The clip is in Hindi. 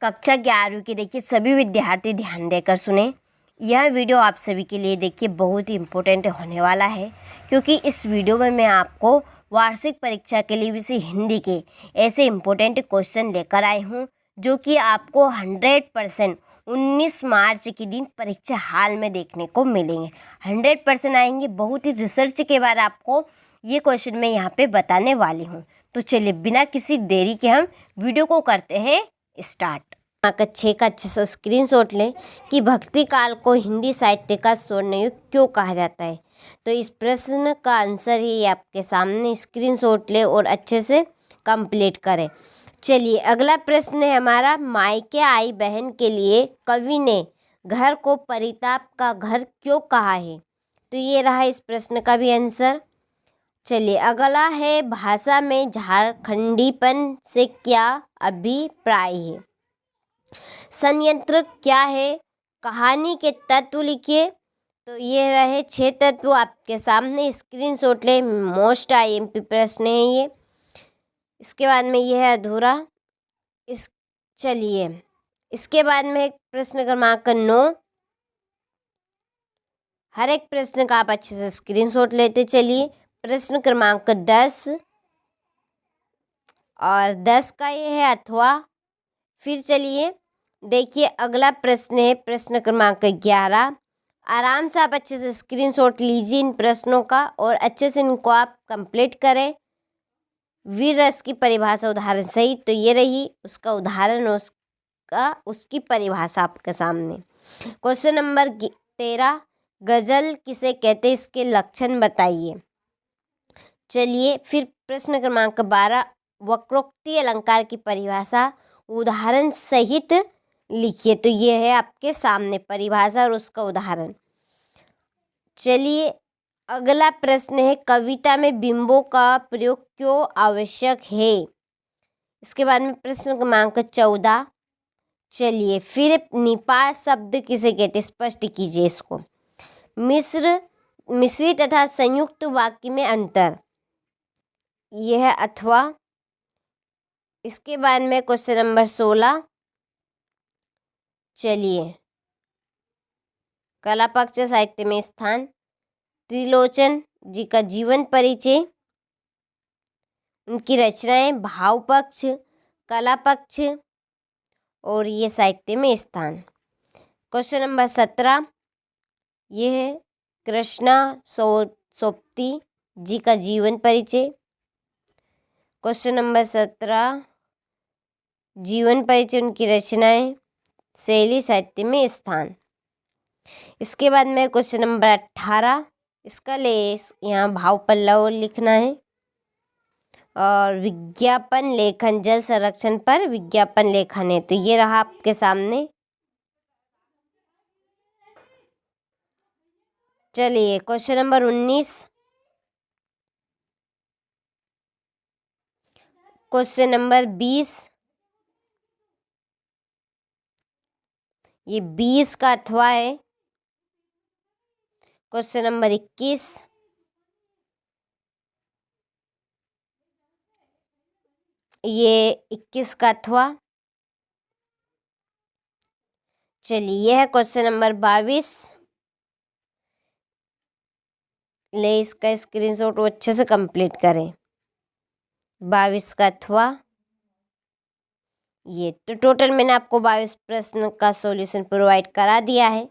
कक्षा 11वीं के देखिए सभी विद्यार्थी ध्यान देकर सुने। यह वीडियो आप सभी के लिए देखिए बहुत ही इम्पोर्टेंट होने वाला है, क्योंकि इस वीडियो में मैं आपको वार्षिक परीक्षा के लिए विषय हिंदी के ऐसे इम्पोर्टेंट क्वेश्चन लेकर आई हूँ, जो कि आपको 100% 19 मार्च के दिन परीक्षा हाल में देखने को मिलेंगे। 100% आएंगे। बहुत ही रिसर्च के बाद आपको ये क्वेश्चन मैं यहाँ पे बताने वाली हूँ। तो चलिए बिना किसी देरी के हम वीडियो को करते हैं स्टार्ट। कक्षा का अच्छा सा स्क्रीनशॉट लें कि भक्ति काल को हिंदी साहित्य का स्वर्ण युग क्यों कहा जाता है। तो इस प्रश्न का आंसर ही आपके सामने स्क्रीनशॉट लें और अच्छे से कंप्लीट करें। चलिए अगला प्रश्न है हमारा, मायके आई बहन के लिए कवि ने घर को परिताप का घर क्यों कहा है। तो ये रहा इस प्रश्न का भी आंसर। चलिए अगला है, भाषा में झारखंडीपन से क्या अभिप्राय है। संयंत्र क्या है, कहानी के तत्व लिखिए। तो ये रहे 6 तत्व आपके सामने, स्क्रीनशॉट ले। मोस्ट आईएमपी प्रश्न है ये। इसके बाद में ये है अधूरा। चलिए इसके बाद में प्रश्न क्रमांक 9। हर एक प्रश्न का आप अच्छे से स्क्रीनशॉट लेते चलिए। प्रश्न क्रमांक 10 और 10 का ये है अथवा। फिर चलिए देखिए अगला प्रश्न है प्रश्न क्रमांक 11। आराम से आप अच्छे से स्क्रीनशॉट लीजिए इन प्रश्नों का और अच्छे से इनको आप कंप्लीट करें। वीर रस की परिभाषा उदाहरण सही। तो ये रही उसका उदाहरण, उसकी परिभाषा आपके सामने। क्वेश्चन नंबर 13, गजल किसे कहते, इसके लक्षण बताइए। चलिए फिर प्रश्न क्रमांक 12, वक्रोक्ति अलंकार की परिभाषा उदाहरण सहित लिखिए। तो ये है आपके सामने परिभाषा और उसका उदाहरण। चलिए अगला प्रश्न है, कविता में बिंबों का प्रयोग क्यों आवश्यक है। इसके बाद में प्रश्न क्रमांक 14। चलिए फिर निपात शब्द किसे कहते, स्पष्ट कीजिए इसको। मिश्री तथा संयुक्त वाक्य में अंतर, यह है अथवा। इसके बाद में क्वेश्चन नंबर 16। चलिए कला पक्ष साहित्य में स्थान, त्रिलोचन जी का जीवन परिचय, उनकी रचनाएं, भाव पक्ष, कला पक्ष और ये साहित्य में स्थान। क्वेश्चन नंबर 17, ये है कृष्णा सोपती जी का जीवन परिचय। क्वेश्चन नंबर 17, जीवन परिचय, उनकी रचनाएं, शैली, साहित्य में स्थान। इसके बाद में क्वेश्चन नंबर 18, इसका यहाँ भाव पल्लव लिखना है। और विज्ञापन लेखन, जल संरक्षण पर विज्ञापन लेखन है। तो ये रहा आपके सामने। चलिए क्वेश्चन नंबर 19। क्वेश्चन नंबर 20, ये 20 का अथवा है। क्वेश्चन नंबर 21, ये 21 का अथवा। चलिए यह है क्वेश्चन नंबर 22। ले इसका स्क्रीनशॉट अच्छे से कंप्लीट करें। 22 का अथवा ये। तो टोटल मैंने आपको 22 प्रश्न का सॉल्यूशन प्रोवाइड करा दिया है।